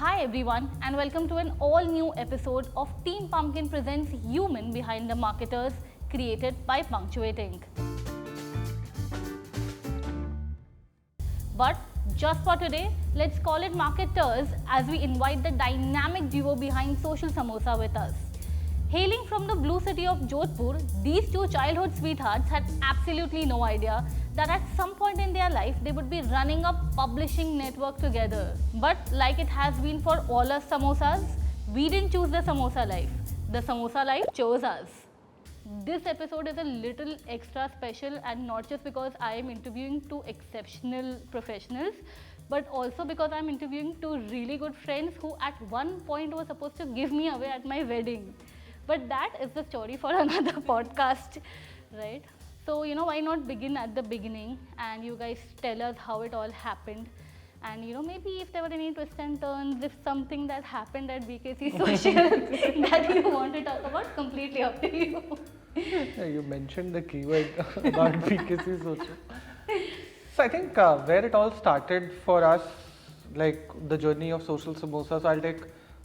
Hi everyone and welcome to an all new episode of Team Pumpkin presents Human Behind the Marketers, created by Punctuating. But just for today, let's call it Marketers as we invite the dynamic duo behind Social Samosa with us. Hailing from the blue city of Jodhpur, these two childhood sweethearts had absolutely no idea that at some point in their life they would be running a publishing network together. But like it has been for all us samosas, we didn't choose the samosa life. The samosa life chose us. This episode is a little extra special, and not just because I am interviewing two exceptional professionals, but also because I am interviewing two really good friends who at one point were supposed to give me away at my wedding. But that is the story for another podcast, right? So, why not begin at the beginning and you guys tell us how it all happened. And, maybe if there were any twists and turns, if something that happened at BKC Social that you want to talk about, completely up to you. Yeah, you mentioned the keyword about BKC Social. So I think where it all started for us, like the journey of Social Samosa. So I'll take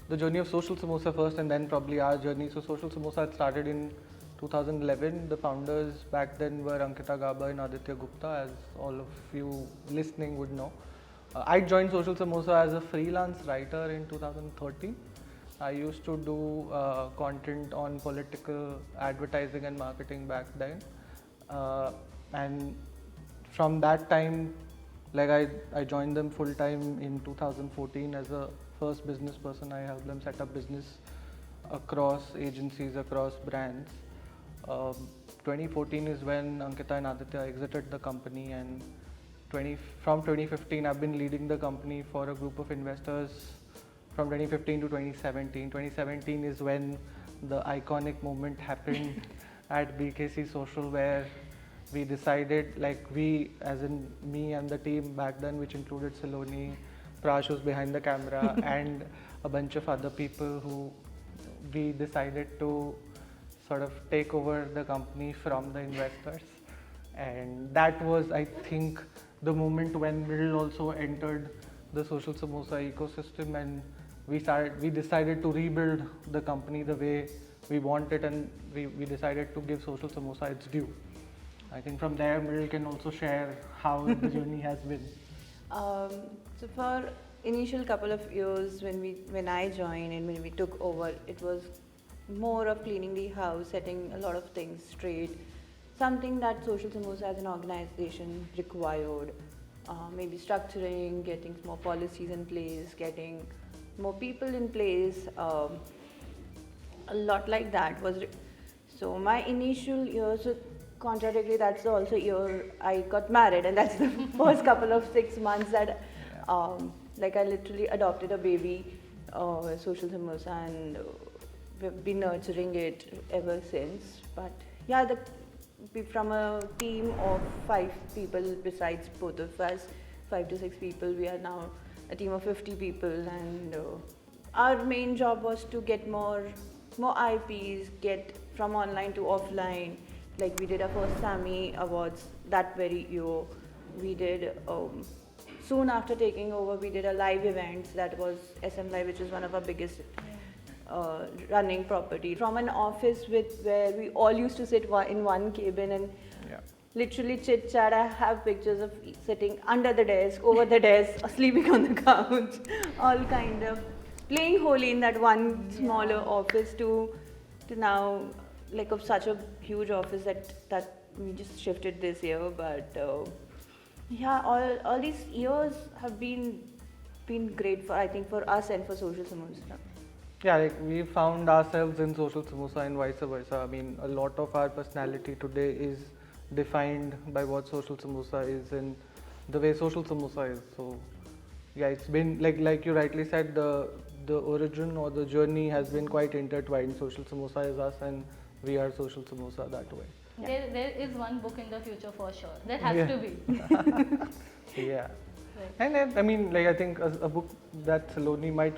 the journey of Social Samosa first and then probably our journey. So Social Samosa had started in 2011. The founders back then were Ankita Gaba and Aditya Gupta, as all of you listening would know. I joined Social Samosa as a freelance writer in 2013. I used to do content on political advertising and marketing back then. And from that time, like I joined them full time in 2014 as a first business person. I helped them set up business across agencies, across brands. 2014 is when Ankita and Aditya exited the company, and from 2015 I've been leading the company for a group of investors from 2015 to 2017. 2017 is when the iconic moment happened at BKC Social, where we decided, like we as in me and the team back then, which included Saloni, Prash who's behind the camera and a bunch of other people, who we decided to sort of take over the company from the investors. And that was, I think, the moment when Mrinil also entered the Social Samosa ecosystem, and we decided to rebuild the company the way we want it, and we decided to give Social Samosa its due. I think from there Mrinil can also share how the journey has been. So for initial couple of years when I joined and when we took over, it was more of cleaning the house, setting a lot of things straight, something that Social Samosa as an organization required, maybe structuring, getting more policies in place, getting more people in place, a lot like that was. So my initial years, so contradictory, that's also year I got married, and that's the first couple of 6 months that like I literally adopted a baby, Social Samosa, and we've been nurturing it ever since. But yeah, from a team of 5 people, besides both of us, 5 to 6 people, we are now a team of 50 people, and our main job was to get more IPs, get from online to offline. Like we did our first Sammy Awards that very year. We did soon after taking over, we did a live event that was SM Live, which is one of our biggest running property. From an office where we all used to sit in one cabin and literally chit chat. I have pictures of sitting under the desk, over the desk, sleeping on the couch, all kind of playing holy in that one smaller office to now like of such a huge office that we just shifted this year. But all these years have been great for, I think, for us and for Social Samosa. Yeah, like we found ourselves in Social Samosa and vice versa. I mean, a lot of our personality today is defined by what Social Samosa is and the way Social Samosa is. So yeah, it's been like you rightly said, the origin or the journey has been quite intertwined. Social Samosa is us and we are Social Samosa that way. Yeah. There is one book in the future for sure. There has to be. Yeah. Right. And I mean, like I think a book that Saloni might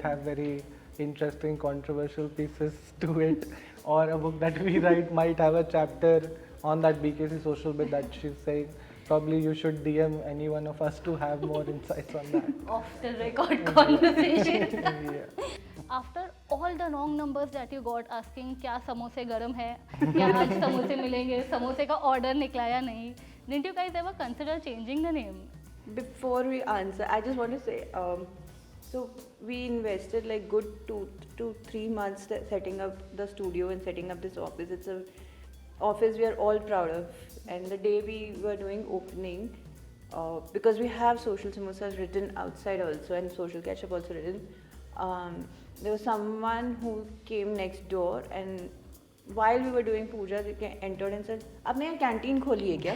have very interesting, controversial pieces to it, or a book that we write might have a chapter on that BKC Social bit that she's saying. Probably you should DM any one of us to have more insights on that. Off the record conversation. Yeah. After all the wrong numbers that you got asking क्या समोसे गरम है, क्या आज समोसे मिलेंगे, समोसे का order निकला या नहीं, didn't you guys ever consider changing the name? Before we answer, I just want to say, so we invested like good 2-3 months setting up the studio and setting up this office. It's a office we are all proud of. And the day we were doing opening, because we have social samosas written outside also and social ketchup also written, there was someone who came next door, and while we were doing puja, they entered and said, "Aapne यहाँ canteen खोली है क्या?"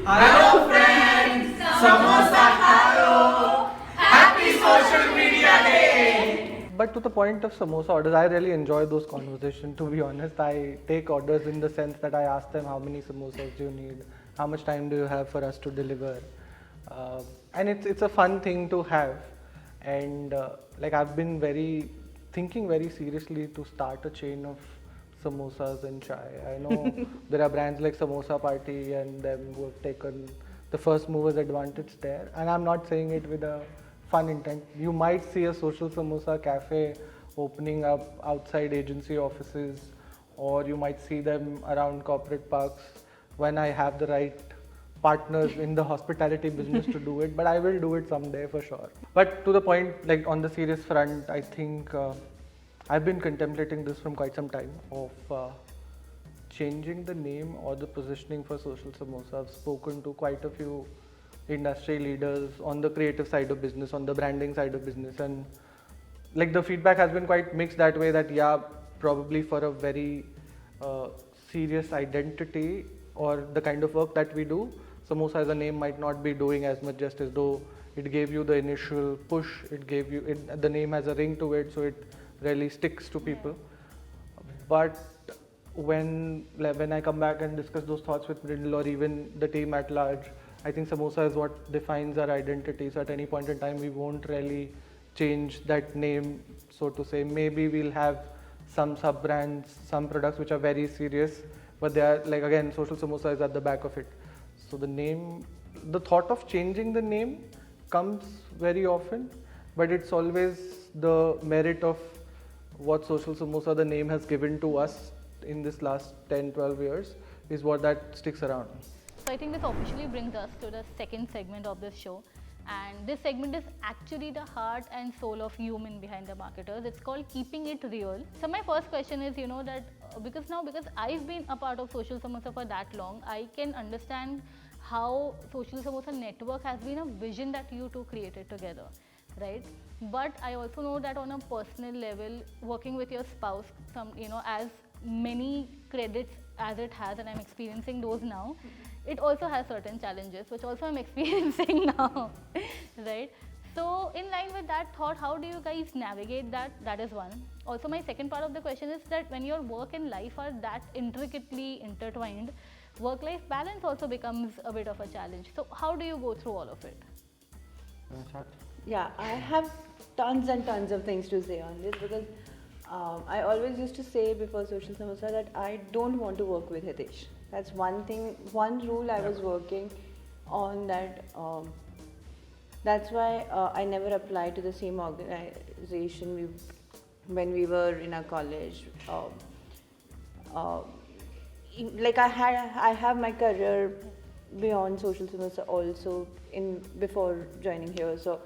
Hello friends, Samosa Hello, happy social media day. But to the point of samosa orders, I really enjoy those conversations. To be honest, I take orders in the sense that I ask them how many samosas do you need, how much time do you have for us to deliver, and it's a fun thing to have. And like I've been thinking very seriously to start a chain of samosas and chai. I know there are brands like Samosa Party and them who have taken the first movers advantage there. And I'm not saying it with a fun intent. You might see a social samosa cafe opening up outside agency offices, or you might see them around corporate parks when I have the right partners in the hospitality business to do it. But I will do it someday for sure. But to the point, like on the serious front, I think I've been contemplating this from quite some time of changing the name or the positioning for social samosa. I've spoken to quite a few industry leaders on the creative side of business, on the branding side of business, and like the feedback has been quite mixed that way, that yeah, probably for a very serious identity or the kind of work that we do, Samosa as a name might not be doing as much justice, though it gave you the initial push, the name has a ring to it, so it really sticks to people. But when I come back and discuss those thoughts with Mrinil or even the team at large, I think samosa is what defines our identity. So at any point in time, we won't really change that name, so to say. Maybe we'll have some sub-brands, some products which are very serious, but they are like, again, social samosa is at the back of it. So the thought of changing the name comes very often, but it's always the merit of what social samosa, the name, has given to us in this last 10-12 years is what that sticks around. So I think this officially brings us to the second segment of this show, and this segment is actually the heart and soul of human behind the marketers. It's called Keeping It Real. So my first question is, that because I've been a part of Social Samosa for that long, I can understand how Social Samosa Network has been a vision that you two created together, right? But I also know that on a personal level, working with your spouse, as many credits as it has, and I'm experiencing those now, it also has certain challenges, which also I'm experiencing now, right? So in line with that thought, how do you guys navigate that? That is one. Also, my second part of the question is that when your work and life are that intricately intertwined, work-life balance also becomes a bit of a challenge. So how do you go through all of it? Yeah, I have tons and tons of things to say on this, because I always used to say before Social Samosa that I don't want to work with Hitesh. That's one rule I was working on, that that's why I never applied to the same organization when we were in our college. Like I have my career beyond Social Samosa also before joining here, so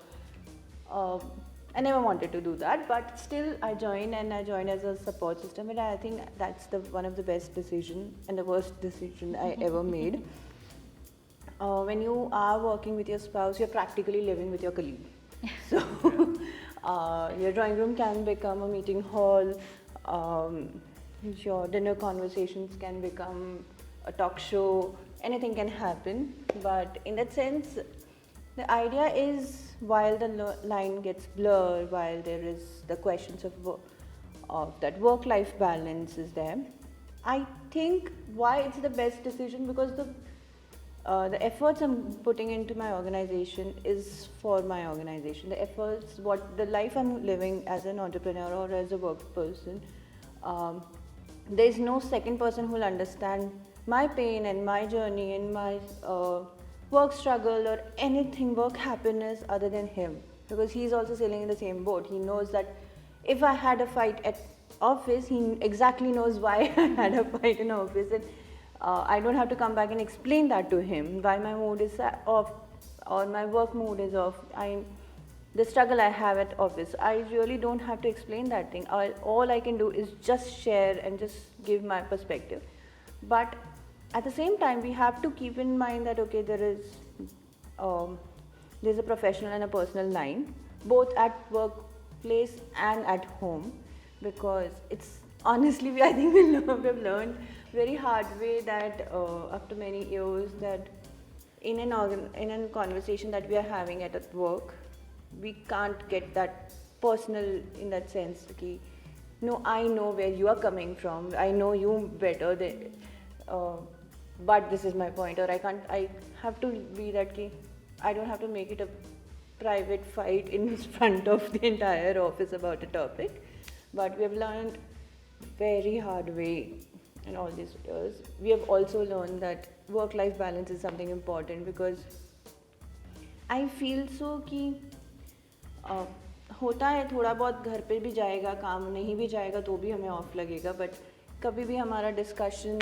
I never wanted to do that, but still I joined as a support system, and I think that's one of the best decision and the worst decision I ever made. When you are working with your spouse, you're practically living with your colleague. So your drawing room can become a meeting hall, your dinner conversations can become a talk show, anything can happen. But in that sense, the idea is, while the line gets blurred, while there is the questions of that work-life balance is there, I think why it's the best decision, because the efforts I'm putting into my organization is for my organization. The efforts, the life I'm living as an entrepreneur or as a work person, there is no second person who will understand my pain and my journey and my work struggle or anything, work happiness other than him, because he's also sailing in the same boat. He knows that if I had a fight at office, he exactly knows why I had a fight in office, and I don't have to come back and explain that to him, why my mood is off or my work mood is off. The struggle I have at office, I really don't have to explain that thing. All I can do is just share and just give my perspective. But at the same time, we have to keep in mind that okay, there's a professional and a personal line, both at workplace and at home, because it's honestly, I think we've learned very hard way that after many years that in a conversation that we are having at work, we can't get that personal in that sense. Okay, no, I know where you are coming from. I know you better than, but this is my point. Or I have to be that key. I don't have to make it a private fight in front of the entire office about a topic. But we have learned very hard way in all these years. We have also learned that work-life balance is something important, because I feel so कि होता है थोड़ा बहुत घर पे भी जाएगा, काम नहीं भी जाएगा तो भी हमें ऑफ लगेगा, बट कभी भी हमारा डिस्कशन,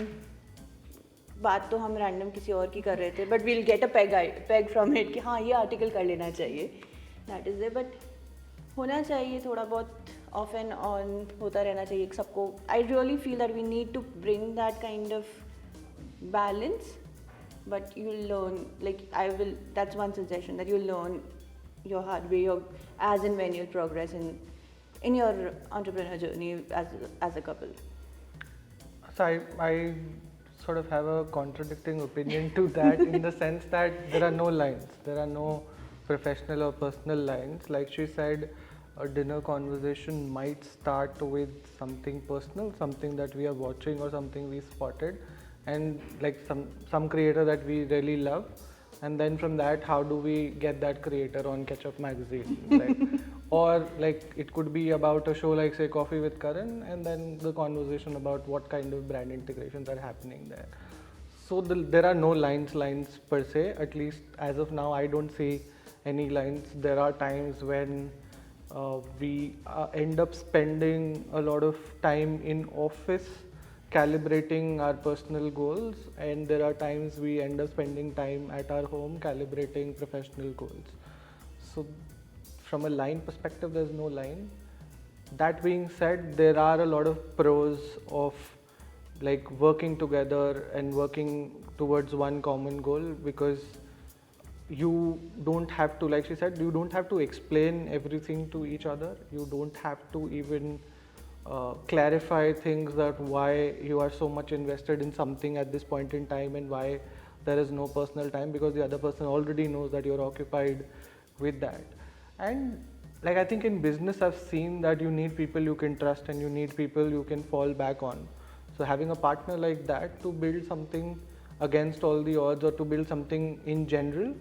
बात तो हम रैंडम किसी और की कर रहे थे, but we'll get a peg from it कि हाँ ये आर्टिकल कर लेना चाहिए, दैट इज़ बट होना चाहिए थोड़ा बहुत ऑफ एंड ऑन होता रहना चाहिए सबको. I really feel that we need to bring that kind of balance, but you learn, like I will, that's one suggestion, that you learn your hard way, as and when you progress in your entrepreneur journey as a couple. So I sort of have a contradicting opinion to that in the sense that there are no lines, there are no professional or personal lines. Like she said, a dinner conversation might start with something personal, something that we are watching or something we spotted, and like some creator that we really love. And then from that, how do we get that creator on Ketchup magazine? Like, or like it could be about a show like say Coffee with Karan, and then the conversation about what kind of brand integrations are happening there. So there are no lines per se. At least as of now, I don't see any lines. There are times when we end up spending a lot of time in office calibrating our personal goals, and there are times we end up spending time at our home calibrating professional goals. So from a line perspective, there's no line. That being said, there are a lot of pros of like working together and working towards one common goal, because you don't have to, like she said, you don't have to explain everything to each other. You don't have to even clarify things, that why you are so much invested in something at this point in time and why there is no personal time, because the other person already knows that you're occupied with that. And like I think in business I've seen that you need people you can trust and you need people you can fall back on. So having a partner like that to build something against all the odds, or to build something in general,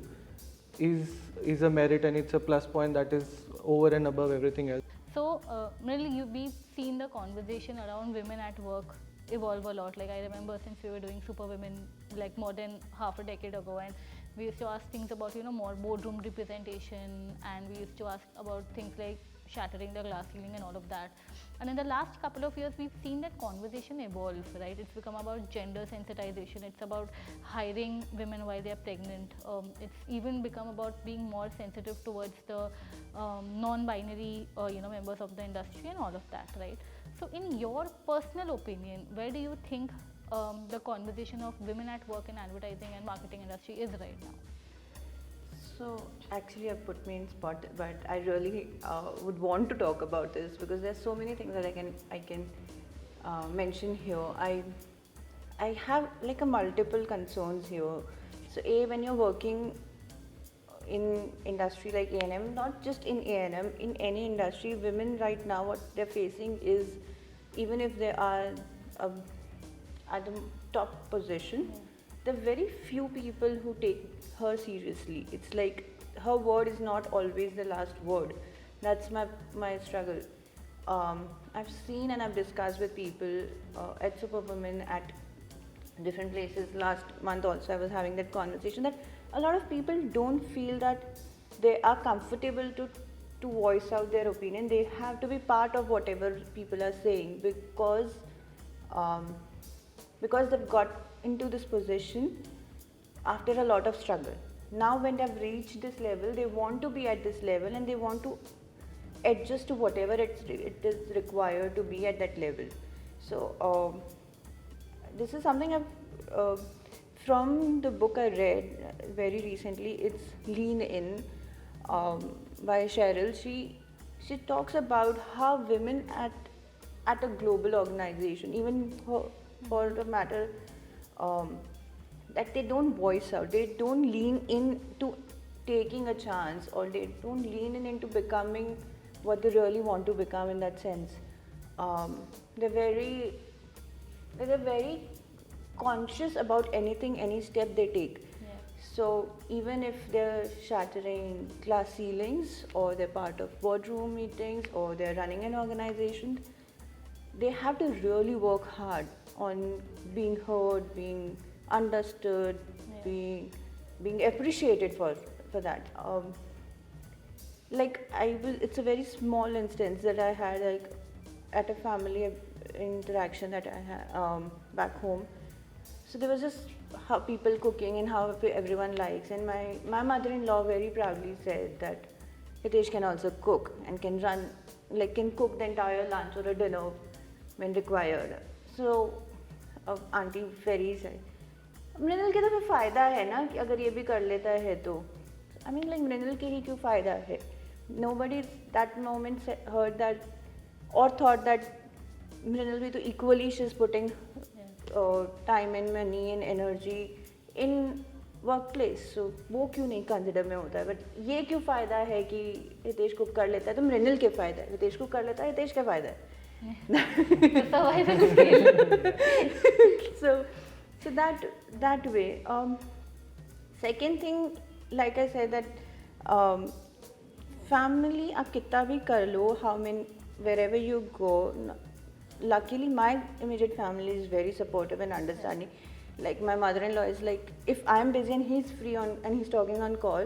is a merit, and it's a plus point that is over and above everything else. So, Mrinil, we've seen the conversation around women at work evolve a lot. Like I remember since we were doing Super Women like more than half a decade ago, and we used to ask things about more boardroom representation, and we used to ask about things like shattering the glass ceiling and all of that. And in the last couple of years, we've seen that conversation evolve, right? It's become about gender sensitization. It's about hiring women while they're pregnant. It's even become about being more sensitive towards the non-binary, members of the industry and all of that, right? So, in your personal opinion, where do you think the conversation of women at work in advertising and marketing industry is right now? So actually, you put me in spot, but I really would want to talk about this because there's so many things that I can mention here. I have like a multiple concerns here. So when you're working in industry like A&M, not just in A&M, in any industry, women right now what they're facing is, even if they are at the top position, there are very few people who take her seriously. It's like her word is not always the last word. That's my struggle. I've seen and I've discussed with people at Superwomen, at different places. Last month also I was having that conversation that a lot of people don't feel that they are comfortable to voice out their opinion. They have to be part of whatever people are saying um, because they've got into this position after a lot of struggle. Now when they've reached this level, they want to be at this level and they want to adjust to whatever it is required to be at that level. So this is something from the book I read very recently. It's Lean In by Cheryl. She talks about how women at a global organization, even for the matter, that they don't voice out, they don't lean into taking a chance, or they don't lean into becoming what they really want to become in that sense. They're very conscious about anything, any step they take. Yeah. So even if they're shattering glass ceilings, or they're part of boardroom meetings, or they're running an organization, they have to really work hard on being heard, being understood, Yeah. being appreciated for that. It's a very small instance that I had, like at a family interaction that I had back home. So there was just how people cooking and how everyone likes, and my mother-in-law very proudly said that Hitesh can also cook and can cook the entire lunch or a dinner when required. So auntie very said, Mrinal के तो फिर फ़ायदा है ना कि अगर ये भी कर लेता है तो. I mean, like, मृणाल के ही क्यों फ़ायदा है? Nobody that moment heard that or thought that Mrinil bhi to equally she's putting time and money and energy in workplace. So वो क्यों नहीं consider में होता है? But ये क्यों फ़ायदा है कि हितेश कुक कर लेता है तो मृणाल के फ़ायदा है, हितेश कुक कर लेता है हितेश का फ़ायदा है. So that way. Second thing, like I said, that family आप कितना भी कर लो, wherever you go. Luckily, my immediate family is very supportive and understanding. Like my mother-in-law is like, if I'm busy and he's free and he's talking on call,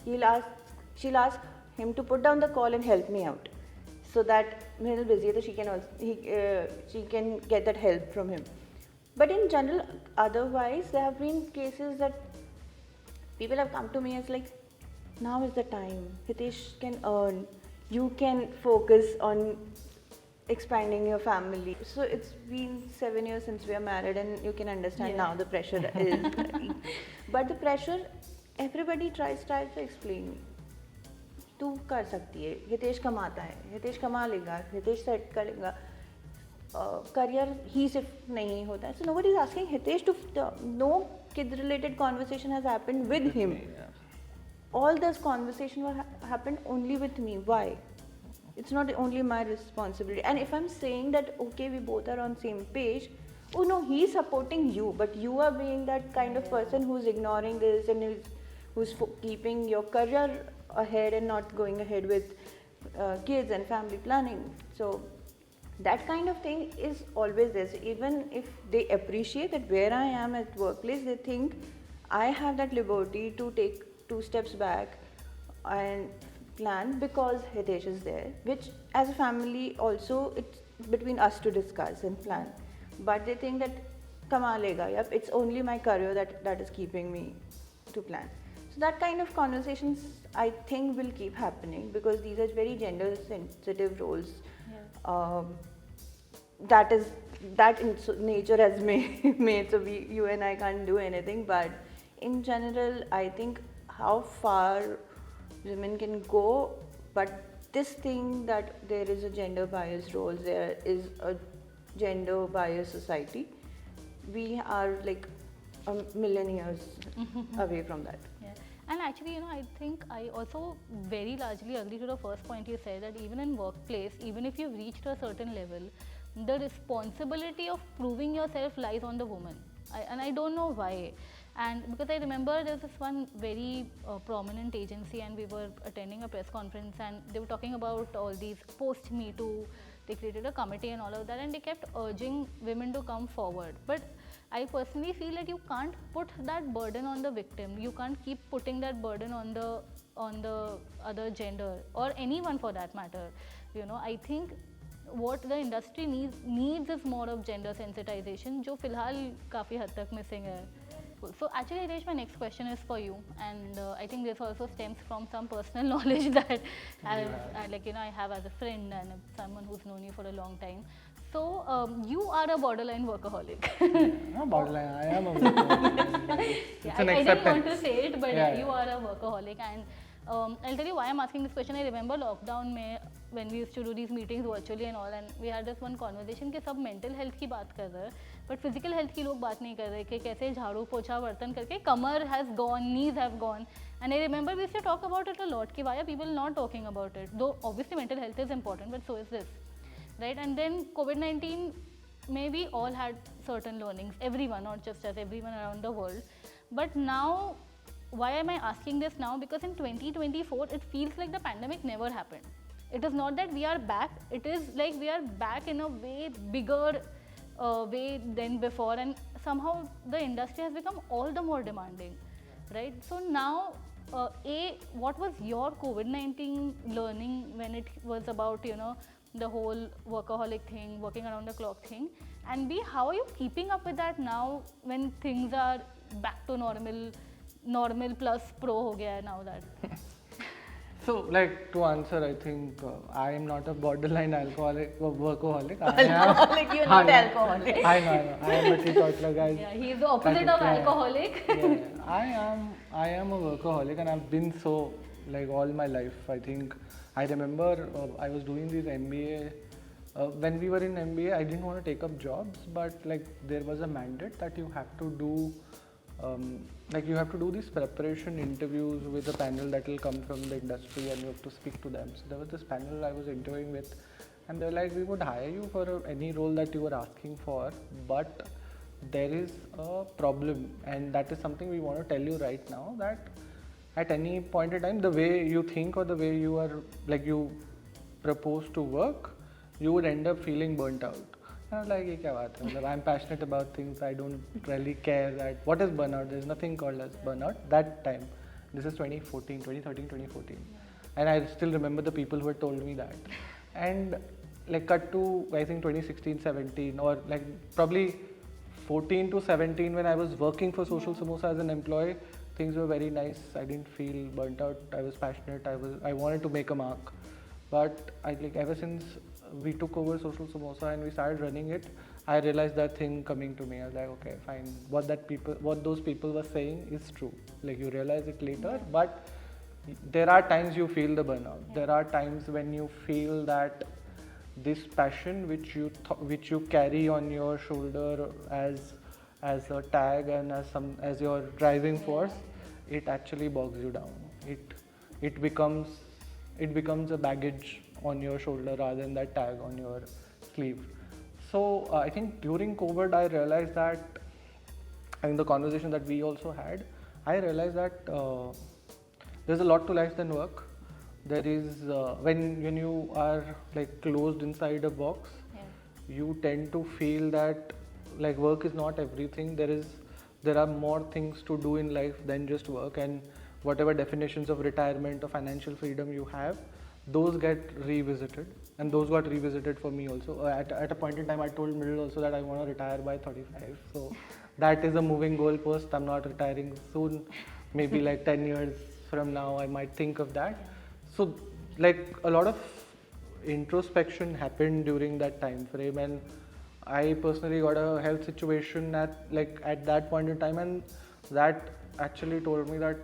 she'll ask him to put down the call and help me out, so that when he's busy, she can get that help from him. But in general, otherwise, there have been cases that people have come to me as like, now is the time. Hitesh can earn. You can focus on expanding your family. So it's been 7 years since we are married, and you can understand now the pressure is. But the pressure, everybody tries to explain me. तू कर सकती है, हितेश कमाता है, हितेश कमा लेगा, Hitesh set करेगा, career ही सिर्फ नहीं होता है. So nobody is asking Hitesh to no kid related conversation has happened with him. All those conversations happened only with me. Why? It's not only my responsibility. And if I'm saying that okay, we both are on same page, oh no, he's supporting you, but you are being that kind of person who's ignoring this and who's keeping your career ahead and not going ahead with kids and family planning. So that kind of thing is always there. So even if they appreciate that where I am at workplace, they think I have that liberty to take 2 steps back and plan because Hitesh is there, which as a family also it's between us to discuss and plan. But they think that kama lega, yep, it's only my career that is keeping me to plan. So that kind of conversations I think will keep happening because these are very gender sensitive roles. That in nature has made so you and I can't do anything. But in general, I think how far women can go, but this thing that there is a gender biased roles, there is a gender biased society, we are like a million years away from that. Yeah. And actually, I think I also very largely agree to the first point you said, that even in workplace, even if you've reached a certain level, the responsibility of proving yourself lies on the woman. And I don't know why. And because I remember there was this one very prominent agency, and we were attending a press conference, and they were talking about all these post Me Too. They created a committee and all of that, and they kept urging women to come forward. But I personally feel that you can't put that burden on the victim. You can't keep putting that burden on the other gender or anyone for that matter. I think what the industry needs is more of gender sensitization, जो फिलहाल काफ़ी हद तक missing है. So actually, Hitesh, my next question is for you, and I think this also stems from some personal knowledge that I have as a friend and someone who's known you for a long time. So you are a borderline workaholic. Not borderline, I am a workaholic. It's an I didn't want to acceptance. say it, but Yeah, you are a workaholic. And I'll tell you why I'm asking this question. I remember lockdown mein, when we used to do these meetings virtually and all, and we had this one conversation कि सब mental health की बात कर रहे हैं, but physical health की लोग बात नहीं कर रहे कि कैसे झाड़ू पोछा बर्तन करके कमर has gone, knees have gone. And I remember we used to talk about it a lot कि why are people not talking about it? Though obviously mental health is important, but so is this, right? And then COVID-19, maybe all had certain learnings, everyone, not just us, everyone around the world. But now, why am I asking this now? Because in 2024, it feels like the pandemic never happened. It is not that we are back, it is like we are back in a way bigger way than before, and somehow the industry has become all the more demanding, right? So now, what was your COVID-19 learning when it was about, the whole workaholic thing, working around the clock thing? And B, how are you keeping up with that now when things are back to normal plus pro ho gaya hai now that? So, to answer, I think I am not a borderline alcoholic or workaholic. Alcoholic, you're not alcoholic. I know. I am a teetotaler, guys. Yeah, he is the opposite of alcoholic. Yeah, I am a workaholic, and I've been so all my life. I think I remember I was doing this MBA. When we were in MBA, I didn't want to take up jobs, but there was a mandate that you have to do. You have to do these preparation interviews with a panel that will come from the industry, and you have to speak to them. So there was this panel I was interviewing with, and they're like, we would hire you for any role that you were asking for, but there is a problem, and that is something we want to tell you right now, that at any point in time, the way you think or the way you are, you propose to work, you would end up feeling burnt out. I was like, kya baat hai? I'm passionate about things. I don't really care that what is burnout. There's nothing called as burnout that time. This is 2013, 2014. And I still remember the people who had told me that. And cut to, I think 2016, 17, or probably 14 to 17, when I was working for Social Samosa as an employee, things were very nice. I didn't feel burnt out. I was passionate. I wanted to make a mark. But ever since we took over Social Samosa and we started running it, I realized that thing coming to me. I was like, okay, fine. What those people were saying is true. You realize it later, but there are times you feel the burnout. There are times when you feel that this passion which you carry on your shoulder as a tag and as your driving force, it actually bogs you down. It becomes a baggage on your shoulder rather than that tag on your sleeve. So I think during COVID, I realized that, in the conversation that we also had, I realized that there's a lot to life than work. There is when you are closed inside a box, you tend to feel that work is not everything. There are more things to do in life than just work, and whatever definitions of retirement or financial freedom you have, those get revisited, and those got revisited for me also. At a point in time, I told Mrinil also that I want to retire by 35. So that is a moving goalpost. I'm not retiring soon. Maybe 10 years from now, I might think of that. So a lot of introspection happened during that time frame, and I personally got a health situation at that point in time, and that actually told me that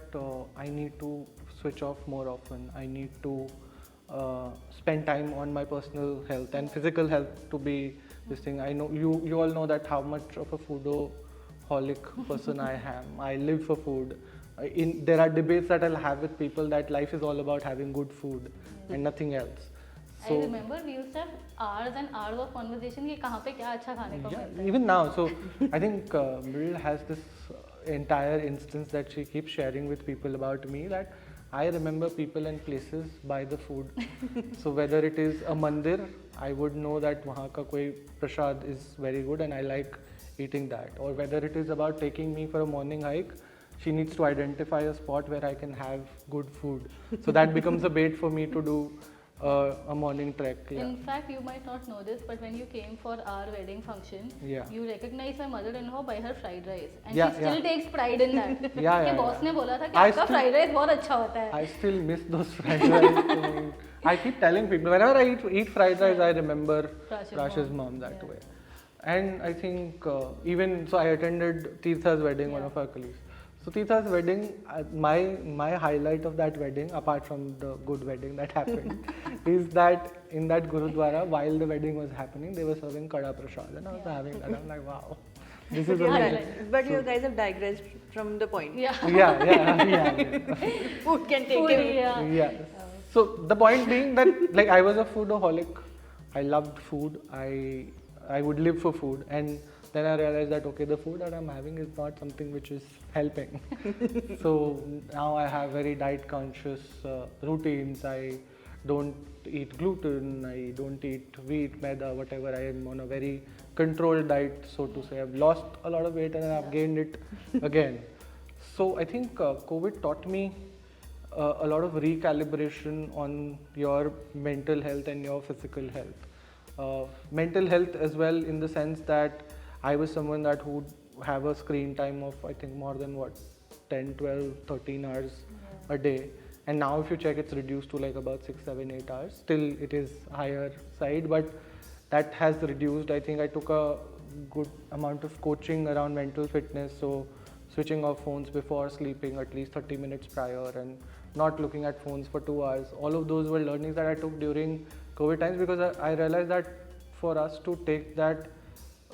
I need to switch off more often. I need to spend time on my personal health and physical health to be this thing. I know you all know that how much of a foodaholic person I am. I live for food. There are debates that I'll have with people that life is all about having good food and nothing else. So, I remember we used to have hours and hours of conversation कि कहाँ पे क्या अच्छा खाने को मिलता है. Even now, so I think Mrinil has this entire instance that she keeps sharing with people about me, that I remember people and places by the food. So whether it is a mandir, I would know that वहाँ का कोई prasad is very good and I like eating that. Or whether it is about taking me for a morning hike, she needs to identify a spot where I can have good food. So that becomes a bait for me to do a morning trek. Yeah. In fact, you might not know this, but when you came for our wedding function, Yeah. you recognized my mother-in-law by her fried rice, and Yeah, she still yeah. takes pride in that. Yeah, कि yeah, boss yeah. ने बोला था कि I आपका still- fried rice बहुत अच्छा होता है. I still miss those fried rice. I keep telling people, whenever I eat fried rice, I remember Prash's mom that Yeah. way. And I think even, so I attended Tirtha's wedding, one Yeah. of our colleagues. So Tirtha's wedding, my highlight of that wedding, apart from the good wedding that happened, is that in that Gurudwara, while the wedding was happening, they were serving Kada Prasad. And I was having that. I'm like, wow, this is But, amazing. but you guys have digressed from the point. Yeah. Yeah. Food can take Food, away. yeah. Yeah. So the point being that like I was a foodaholic. I loved food. I would live for food, and then I realized that okay, the food that I'm having is not something which is helping. So now I have very diet conscious routines. I don't eat gluten. I don't eat wheat, maida, whatever. I am on a very controlled diet, so to say. I've lost a lot of weight and I've gained it again. So I think COVID taught me a lot of recalibration on your mental health and your physical health. Mental health as well, in the sense that I was someone that would have a screen time of I think more than 10, 12, 13 hours a day. And now if you check, it's reduced to like about 6, 7, 8 hours. Still it is higher side, but that has reduced. I think I took a good amount of coaching around mental fitness. So switching off phones before sleeping at least 30 minutes prior and not looking at phones for 2 hours. All of those were learnings that I took during COVID times, because I realized that for us to take that,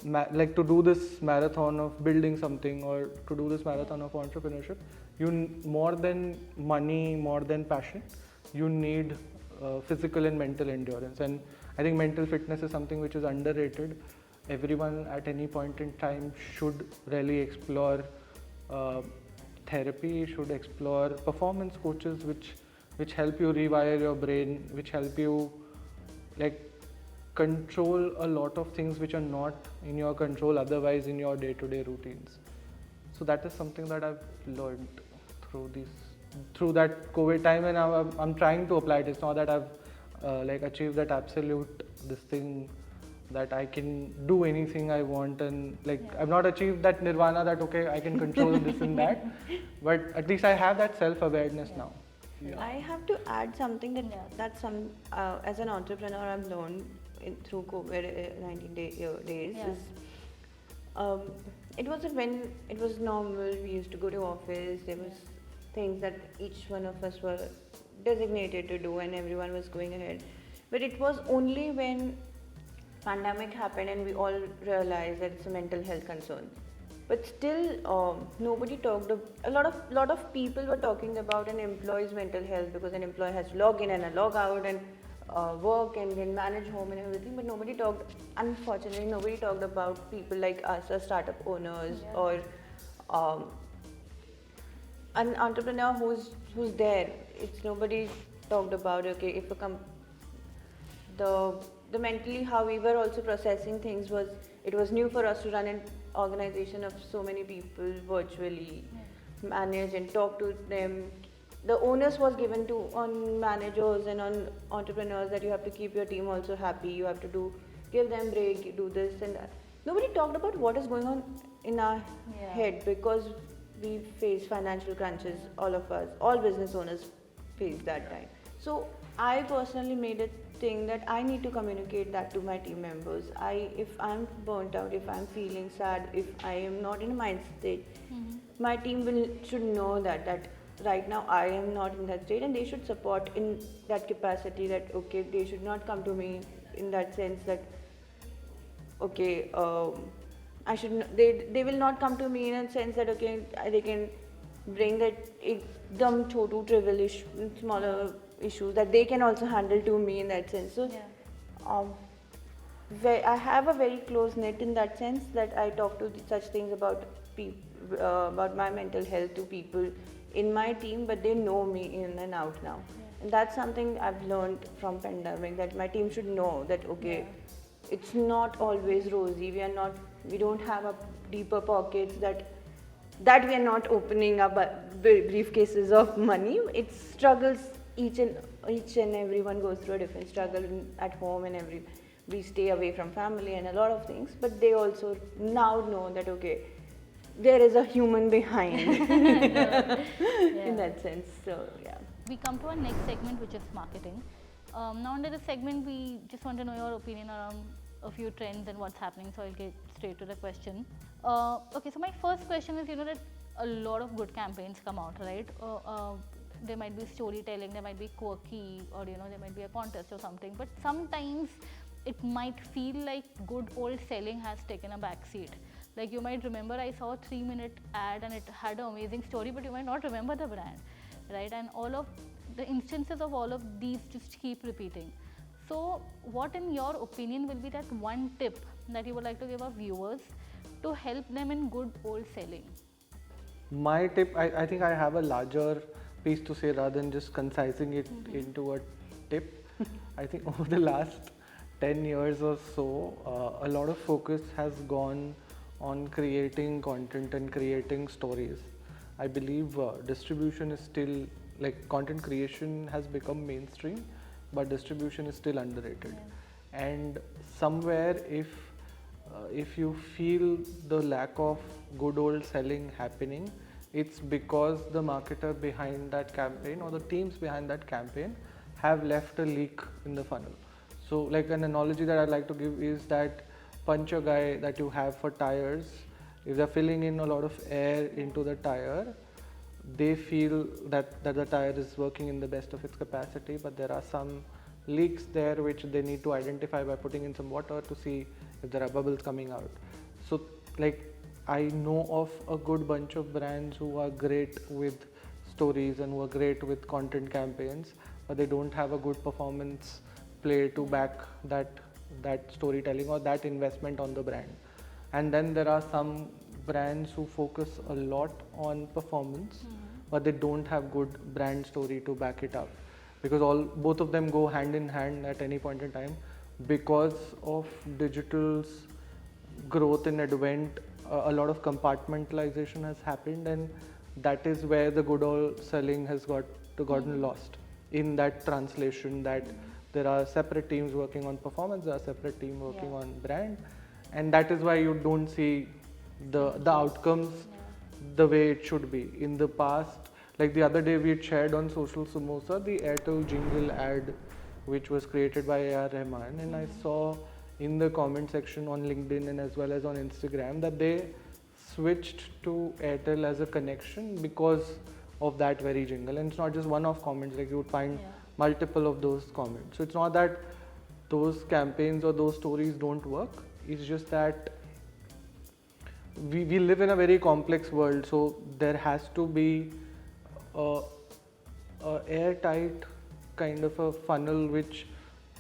like to do this marathon of building something or to do this marathon of entrepreneurship, more than money, more than passion, you need physical and mental endurance. And I think mental fitness is something which is underrated. Everyone at any point in time should really explore therapy, should explore performance coaches which help you rewire your brain, which help you like control a lot of things which are not in your control otherwise in your day-to-day routines. So that is something that I've learned through that COVID time, and I'm trying to apply it. It's not that I've like achieved that absolute this thing that I can do anything I want, and like I've not achieved that nirvana that okay I can control this and that, but at least I have that self-awareness now. I have to add something that as an entrepreneur I've learned through COVID-19 days. Yeah. Is, it wasn't when it was normal. We used to go to office. There was things that each one of us were designated to do, and everyone was going ahead. But it was only when pandemic happened and we all realized that it's a mental health concern. But still, nobody talked. A lot of people were talking about an employee's mental health, because an employee has to log in and log out and work and then manage home and everything. But nobody talked. Unfortunately, nobody talked about people like us, as startup owners, or an entrepreneur who's there. It's nobody talked about. Okay, if the mentally how we were also processing things was, it was new for us to run an organization of so many people virtually, manage and talk to them. The onus was given on managers and on entrepreneurs that you have to keep your team also happy, you have to give them break, do this and that. Nobody talked about what is going on in our head, because we face financial crunches, all of us, all business owners face that time. So I personally made a thing that I need to communicate that to my team members. If I'm burnt out, if I'm feeling sad, if I am not in a mind state, my team should know that right now I am not in that state, and they should support in that capacity, that okay, they should not come to me in that sense that okay, I should they will not come to me in a sense that okay, they can bring that dumb chotu trivial issue, smaller issues that they can also handle to me in that sense. So I have a very close net in that sense, that I talk to such things about about my mental health to people in my team, but they know me in and out now. And that's something I've learned from pandemic, that my team should know that okay, it's not always rosy. We don't have a deeper pockets that we are not opening up briefcases of money. It's struggles. Each and everyone goes through a different struggle at home, and we stay away from family and a lot of things. But they also now know that okay, there is a human behind in that sense. So yeah. We come to our next segment, which is marketing. Now under this segment, we just want to know your opinion around a few trends and what's happening. So I'll get straight to the question. Okay, so my first question is, that a lot of good campaigns come out, right? There might be storytelling, there might be quirky, or there might be a contest or something. But sometimes it might feel like good old selling has taken a backseat. Like you might remember, I saw a 3-minute ad and it had an amazing story, but you might not remember the brand, right? And all of the instances of all of these just keep repeating. So what in your opinion will be that one tip that you would like to give our viewers to help them in good old selling? My tip, I think I have a larger piece to say rather than just concising it into a tip. I think over the last 10 years or so, a lot of focus has gone on creating content and creating stories. I believe distribution is still, like content creation has become mainstream, but distribution is still underrated. Yeah. And somewhere if you feel the lack of good old selling happening, it's because the marketer behind that campaign or the teams behind that campaign have left a leak in the funnel. So like an analogy that I'd like to give is that puncher guy that you have for tires, if they're filling in a lot of air into the tire, they feel that the tire is working in the best of its capacity, but there are some leaks there which they need to identify by putting in some water to see if there are bubbles coming out. So like I know of a good bunch of brands who are great with stories and who are great with content campaigns, but they don't have a good performance play to back that storytelling or that investment on the brand. And then there are some brands who focus a lot on performance, but they don't have good brand story to back it up, because both of them go hand in hand at any point in time. Because of digital's growth and advent, a lot of compartmentalization has happened, and that is where the good old selling has gotten lost in that translation, that there are separate teams working on performance, there are separate teams working on brand, and that is why you don't see the outcomes the way it should be. In the past, like the other day we had shared on social Samosa the Airtel jingle ad which was created by A.R. Rahman, and I saw in the comment section on LinkedIn and as well as on Instagram that they switched to Airtel as a connection because of that very jingle. And it's not just one-off comments, like you would find multiple of those comments. So it's not that those campaigns or those stories don't work, it's just that we live in a very complex world, so there has to be a airtight kind of a funnel which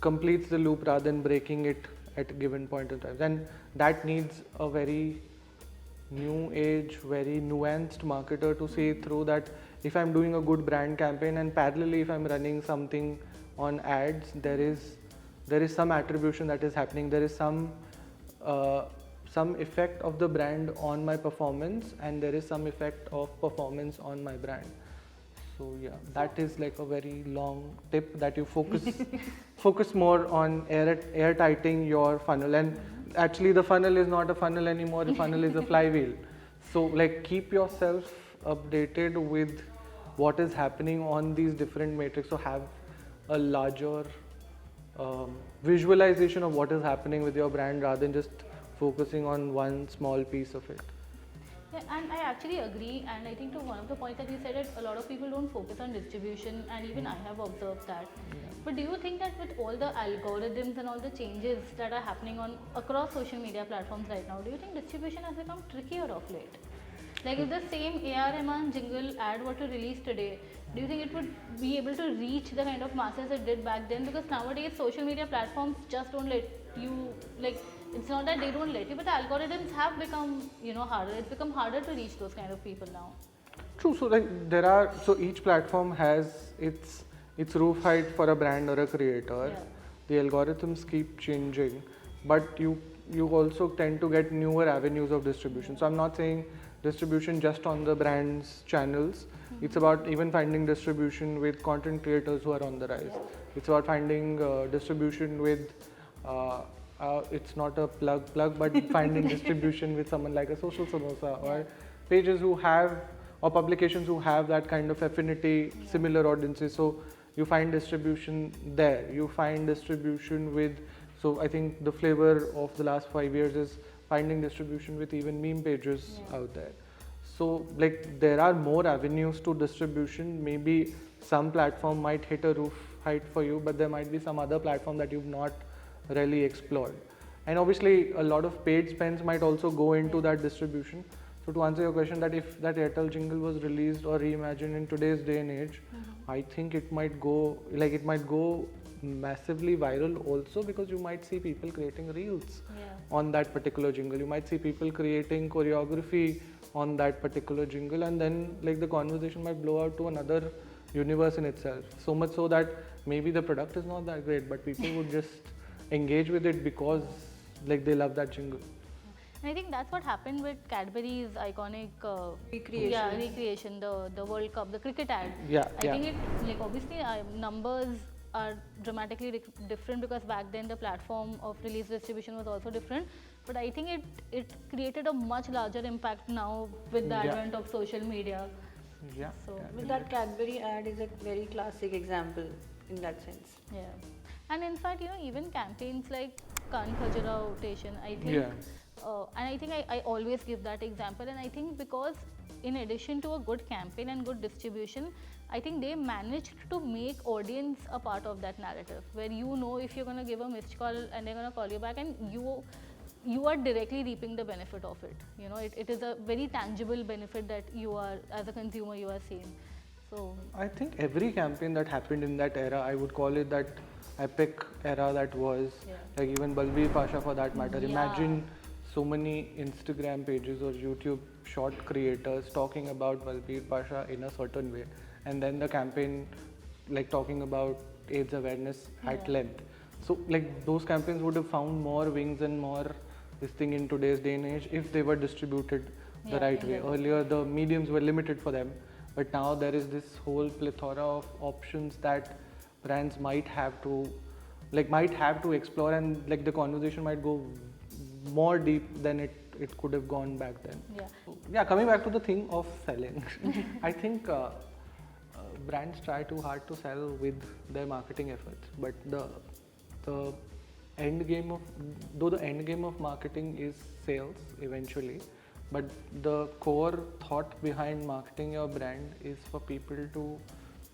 completes the loop rather than breaking it at a given point in time. And that needs a very new age, very nuanced marketer to see through that. If I'm doing a good brand campaign and parallelly if I'm running something on ads, there is some attribution that is happening. There is some effect of the brand on my performance, and there is some effect of performance on my brand. So yeah, that is like a very long tip, that you focus more on airtighting your funnel. And actually the funnel is not a funnel anymore, the funnel is a flywheel. So like keep yourself updated with what is happening on these different metrics, so have a larger visualization of what is happening with your brand rather than just focusing on one small piece of it. Yeah, and I actually agree, and I think to one of the points that you said, that a lot of people don't focus on distribution, and even I have observed that. But do you think that with all the algorithms and all the changes that are happening across social media platforms right now, do you think distribution has become trickier of late? Like if the same A.R. Rahman jingle ad were to release today, do you think it would be able to reach the kind of masses it did back then? Because nowadays social media platforms just don't let you, like, it's not that they don't let you, but the algorithms have become, harder. It's become harder to reach those kind of people now. True. So like so each platform has its roof height for a brand or a creator. Yeah. The algorithms keep changing. but you also tend to get newer avenues of distribution. So I'm not saying distribution just on the brand's channels. It's about even finding distribution with content creators who are on the rise. It's about finding distribution with it's not a plug, but finding distribution with someone like a Social Samosa or pages who have, or publications who have that kind of affinity, similar audiences. So you find distribution there. You find distribution with, so I think the flavor of the last 5 years is finding distribution with even meme pages out there. So like there are more avenues to distribution. Maybe some platform might hit a roof height for you, but there might be some other platform that you've not really explored. And obviously a lot of paid spends might also go into that distribution. So to answer your question, that if that Airtel jingle was released or reimagined in today's day and age, I think it might go massively viral also, because you might see people creating reels on that particular jingle. You might see people creating choreography on that particular jingle, and then like the conversation might blow out to another universe in itself. So much so that maybe the product is not that great, but people would just engage with it because like they love that jingle. And I think that's what happened with Cadbury's iconic Recreation. recreation, the World Cup, the cricket ad. I think it, like obviously numbers are dramatically different, because back then the platform of release distribution was also different. But I think it created a much larger impact now with the advent of social media. So With that Cadbury ad is a very classic example in that sense. And in fact, even campaigns like Kan Khajura rotation, I think, and I think I always give that example. And I think because in addition to a good campaign and good distribution, I think they managed to make audience a part of that narrative, where if you're going to give a missed call and they're going to call you back, and you are directly reaping the benefit of it. It is a very tangible benefit that you are, as a consumer, you are seeing. So I think every campaign that happened in that era, I would call it that epic era that was, like even Balbir Pasha for that matter. Imagine so many Instagram pages or YouTube short creators talking about Balbir Pasha in a certain way, and then the campaign like talking about AIDS awareness at length. So like those campaigns would have found more wings and more this thing in today's day and age if they were distributed the right way. Earlier the mediums were limited for them, but now there is this whole plethora of options that brands might have to explore, and like the conversation might go more deep than it could have gone back then. Coming back to the thing of selling, I think brands try too hard to sell with their marketing efforts, but the end game of marketing is sales eventually, but the core thought behind marketing your brand is for people to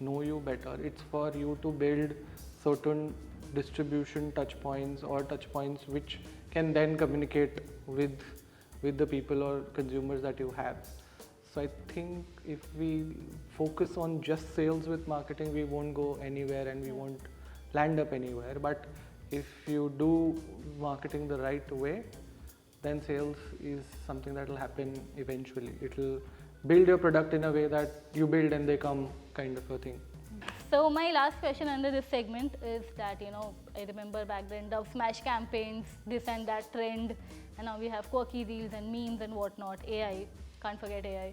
know you better. It's for you to build certain distribution touch points which can then communicate with the people or consumers that you have. So I think if we focus on just sales with marketing, we won't go anywhere and we won't land up anywhere. But if you do marketing the right way, then sales is something that will happen eventually. It will build your product in a way that you build and they come kind of a thing. So my last question under this segment is that, I remember back then Dove Smash campaigns, this and that trend, and now we have quirky reels and memes and whatnot, AI, can't forget AI.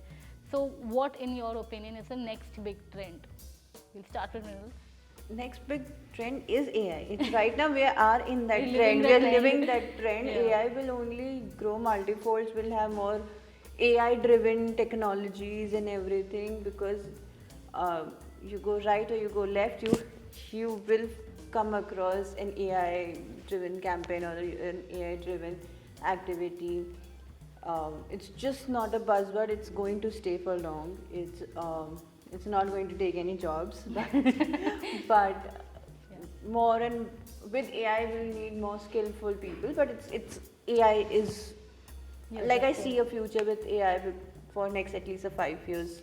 So what in your opinion is the next big trend? We'll start with Mrinil. Next big trend is AI. It's right now we are in that We're trend. living We are the living trend. that trend. AI will only grow multifolds. We'll have more AI-driven technologies and everything, because you go right or you go left, you will come across an AI-driven campaign or an AI-driven activity. It's just not a buzzword. It's going to stay for long. It's not going to take any jobs, but more, and with AI we'll need more skillful people. But it's AI is like I see a future with AI for next at least 5 years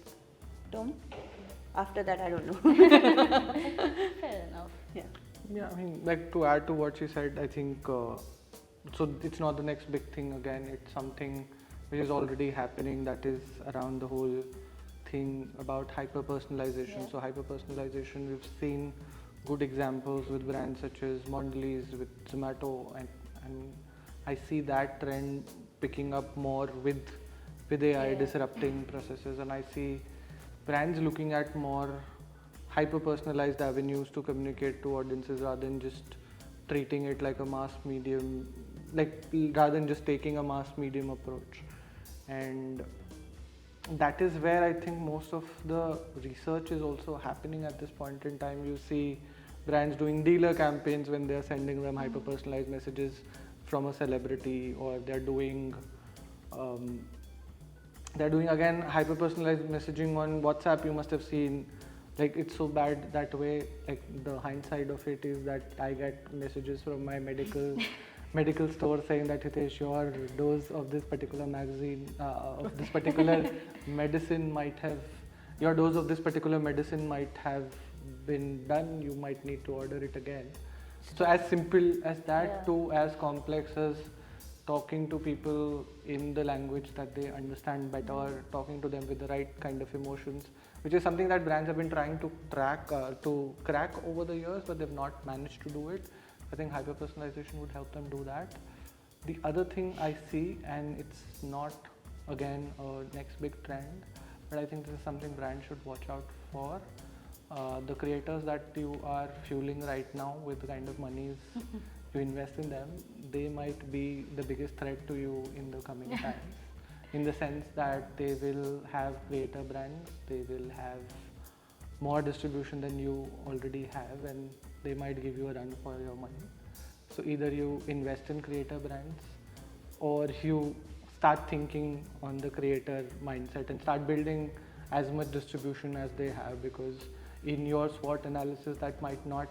term. After that, I don't know. Fair enough. Yeah, I mean, like to add to what she said, I think so it's not the next big thing again. It's something which is already happening, that is around the whole thing about hyper personalization. So hyper personalization we've seen good examples with brands such as Mondelez, with Zomato, and I see that trend picking up more with AI disrupting processes, and I see brands looking at more hyper-personalized avenues to communicate to audiences rather than just treating it like a mass medium, rather than just taking a mass medium approach. And that is where I think most of the research is also happening at this point in time. You see brands doing dealer campaigns when they're sending them hyper-personalized messages from a celebrity, or they're doing again hyper-personalized messaging on WhatsApp. You must have seen, like, it's so bad that way. Like, the hindsight of it is that I get messages from my medical store saying that, Hitesh, your dose of this particular of this particular medicine might have been done. You might need to order it again. So as simple as that to as complex as talking to people in the language that they understand better, talking to them with the right kind of emotions, which is something that brands have been trying to crack over the years, but they've not managed to do it. I think hyper-personalization would help them do that. The other thing I see, and it's not again a next big trend, but I think this is something brands should watch out for. The creators that you are fueling right now with the kind of monies you invest in them, they might be the biggest threat to you in the coming times. In the sense that they will have creator brands, they will have more distribution than you already have, and they might give you a run for your money. So either you invest in creator brands, or you start thinking on the creator mindset and start building as much distribution as they have, because in your SWOT analysis that might not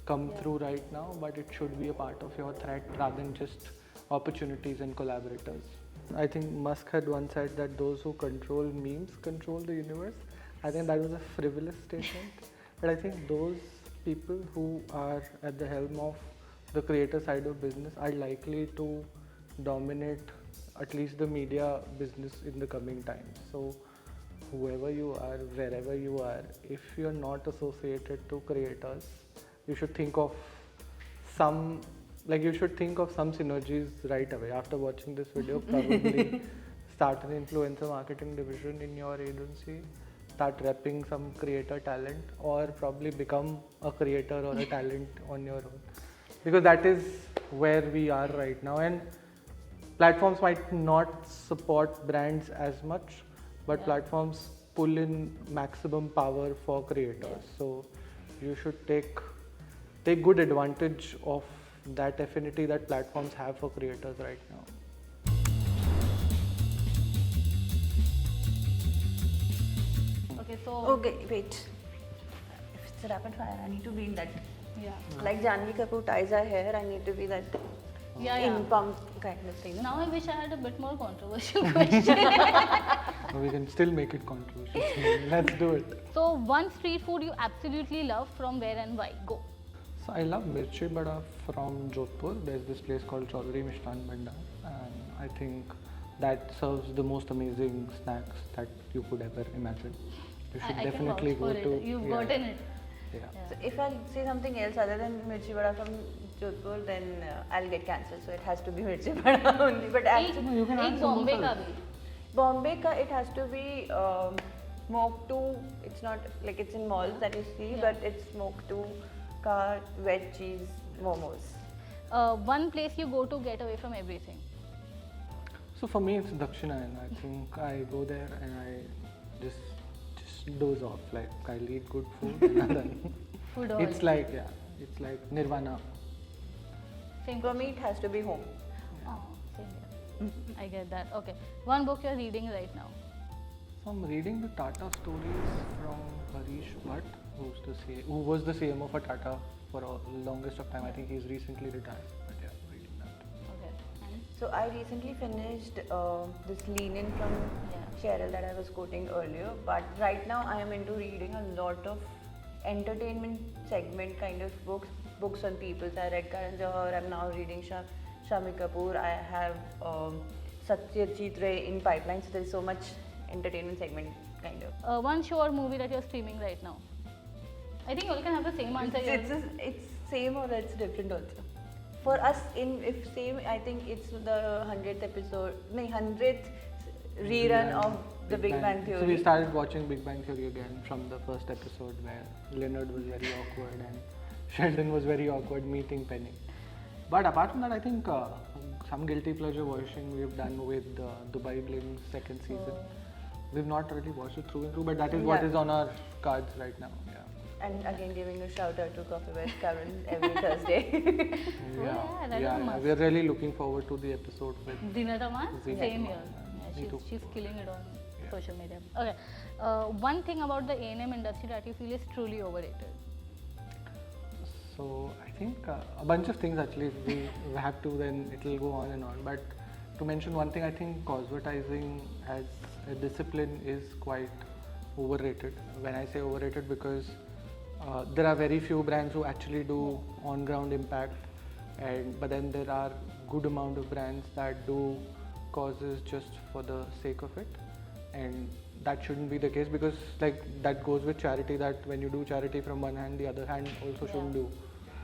come through right now, but it should be a part of your threat rather than just opportunities and collaborators. I think Musk had once said that those who control memes control the universe. I think that was a frivolous statement, but I think those people who are at the helm of the creator side of business are likely to dominate at least the media business in the coming times. So whoever you are, wherever you are, if you're not associated to creators, you should think of some synergies right away. After watching this video, probably start an influencer marketing division in your agency, start repping some creator talent, or probably become a creator or a talent on your own. Because that is where we are right now, and platforms might not support brands as much, but platforms pull in maximum power for creators. So you should take good advantage of that affinity that platforms have for creators right now. Okay, so Okay, wait. If it's a rapid fire, I need to be in that. yeah. Like Janvi Kapoor ties her hair, I need to be that in pump kind of thing. No? Now I wish I had a bit more controversial question. We can still make it controversial. Let's do it. So one street food you absolutely love, from where and why? Go. So I love mirchi bada from Jodhpur. There's this place called Chaudhary Mishtan Bhandar, and I think that serves the most amazing snacks that you could ever imagine. You should I definitely can vouch go for to. it. You've gotten it. Yeah. So if I say something else other than mirchi vada from Jodhpur, then I'll get cancelled. So it has to be mirchi vada only. But actually, you can एक add Bombay samosas. का भी. Bombay ka it has to be smoked to. It's not like it's in malls that you see, but it's smoked to ka veg cheese momos. One place you go to get away from everything. So for me, it's Dakshinayana. I think I go there and I just doze off. Like, I'll eat good food and then Food all. it's like nirvana. Same For me, it has to be home. Oh, same here. I get that. Okay. One book you're reading right now. So I'm reading the Tata stories from Harish Bhatt, who was the CMO for Tata for the longest of time. I think he's recently retired. But yeah, reading that. Okay. And So I recently finished this Lean-In from Cheryl that I was quoting earlier. But right now I am into reading a lot of entertainment segment kind of books on people. So I read Karan Johar. I'm now reading Shami Kapoor. I have Satyajit Ray in pipeline. So there's so much entertainment segment kind of. one show or movie that you're streaming right now. I think you all can have the same answer here. It's same or it's different also. For us, if same, I think it's the 100th episode, no, 100th rerun of the Big Bang Theory. So we started watching Big Bang Theory again from the first episode where Leonard was very awkward and Sheldon was very awkward meeting Penny. But apart from that, I think some guilty pleasure watching we've done with Dubai Bling second season. We've not really watched it through and through, but that is what is on our cards right now. Yeah. And again, giving a shout out to Coffee with Karen every Thursday. that is a must. We're really looking forward to the episode with Zeenat Aman? Zeenat Same Aman, here. Me too. She's killing it on social media. Okay. One thing about the A&M industry that you feel is truly overrated. So I think a bunch of things actually. If we have to, then it will go on and on. But to mention one thing, I think cosmetizing as a discipline is quite overrated. When I say overrated, because there are very few brands who actually do on-ground impact, but then there are good amount of brands that do causes just for the sake of it, and that shouldn't be the case, because like that goes with charity, that when you do charity from one hand, the other hand also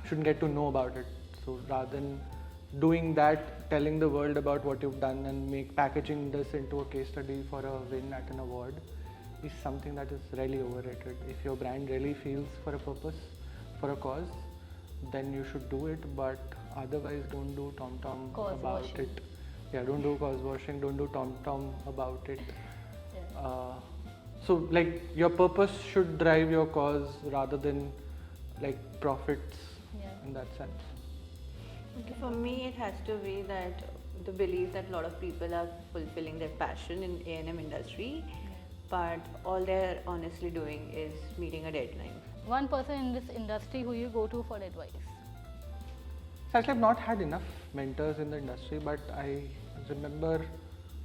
shouldn't get to know about it. So rather than doing that, telling the world about what you've done and packaging this into a case study for a win at an award is something that is really overrated. If your brand really feels for a purpose, for a cause, then you should do it, but otherwise don't do tom-tom about it. Yeah, don't do cause washing, don't do tom-tom about it. So like your purpose should drive your cause rather than like profits in that sense. Okay, for me, it has to be that the belief that a lot of people are fulfilling their passion in A&M industry, but all they're honestly doing is meeting a deadline. One person in this industry who you go to for advice. So actually I've not had enough mentors in the industry, but I remember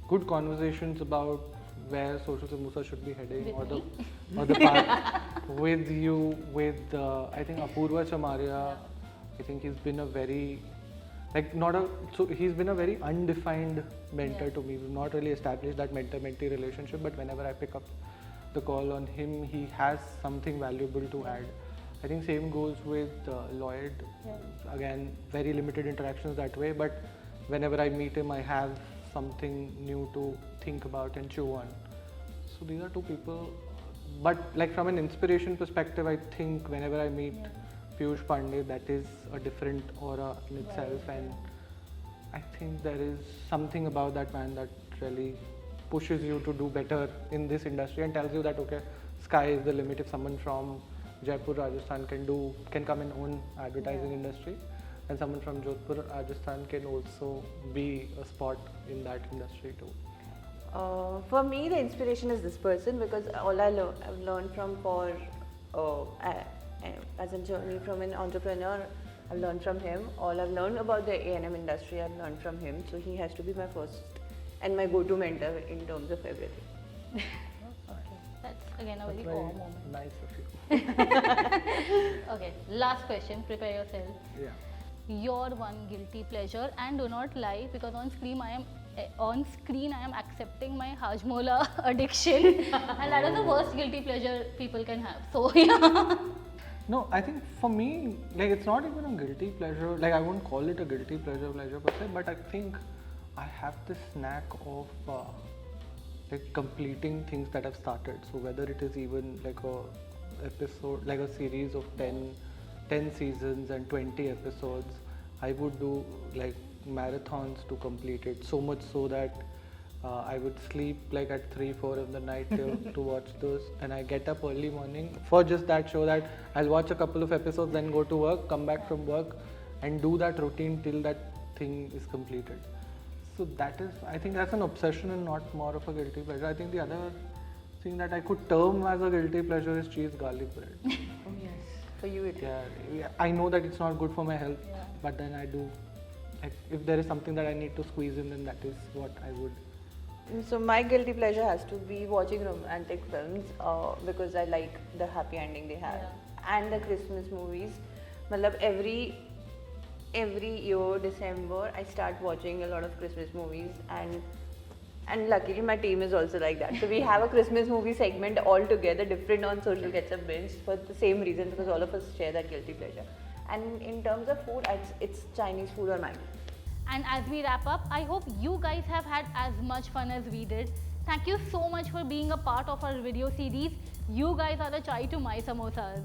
good conversations about where social samosa should be heading, or the path with you, with I think Apurva Chamaria. I think he's been a very he's been a very undefined mentor to me. We've not really established that mentor-mentee relationship, but whenever I pick up the call on him, he has something valuable to add. I think same goes with Lloyd. Again, very limited interactions that way, but whenever I meet him, I have something new to think about and chew on. So these are two people, but like from an inspiration perspective, I think whenever I meet Piyush Pandey, that is a different aura in itself, and I think there is something about that man that really pushes you to do better in this industry and tells you that okay, sky is the limit. If someone from Jaipur, Rajasthan can come and own advertising industry, and someone from Jodhpur, Rajasthan can also be a spot in that industry too. For me, the inspiration is this person, because all I've learned from as a journey from an entrepreneur, I've learned from him. All I've learned about the A&M industry, I've learned from him. So he has to be my first and my go-to mentor in terms of everything. Okay, that's again a very warm moment. Nice of you. Okay, last question. Prepare yourself. Yeah. Your one guilty pleasure, and do not lie, because on screen I am accepting my Hajmola addiction, and that is the worst guilty pleasure people can have. So yeah. No, I think for me, like it's not even a guilty pleasure. Like I won't call it a guilty pleasure per se, but I think I have this knack of like completing things that I've started. So whether it is even like a episode, like a series of 10 seasons and 20 episodes, I would do like marathons to complete it. So much so that I would sleep like at 3-4 in the night to watch those, and I get up early morning for just that show, that I'll watch a couple of episodes, then go to work, come back from work and do that routine till that thing is completed. So that is, I think that's an obsession and not more of a guilty pleasure. I think the other thing that I could term as a guilty pleasure is cheese garlic bread. Oh yes, for you it is. Yeah, I know that it's not good for my health, but then I do. Like, if there is something that I need to squeeze in, then that is what I would. So my guilty pleasure has to be watching romantic films, because I like the happy ending they have, and the Christmas movies. Matlab every year December I start watching a lot of Christmas movies, And luckily my team is also like that. So we have a Christmas movie segment all together, different on Social Ketchup Binge for the same reason, because all of us share that guilty pleasure. And in terms of food, it's Chinese food or Maggi. And as we wrap up, I hope you guys have had as much fun as we did. Thank you so much for being a part of our video series. You guys are the chai to my samosas.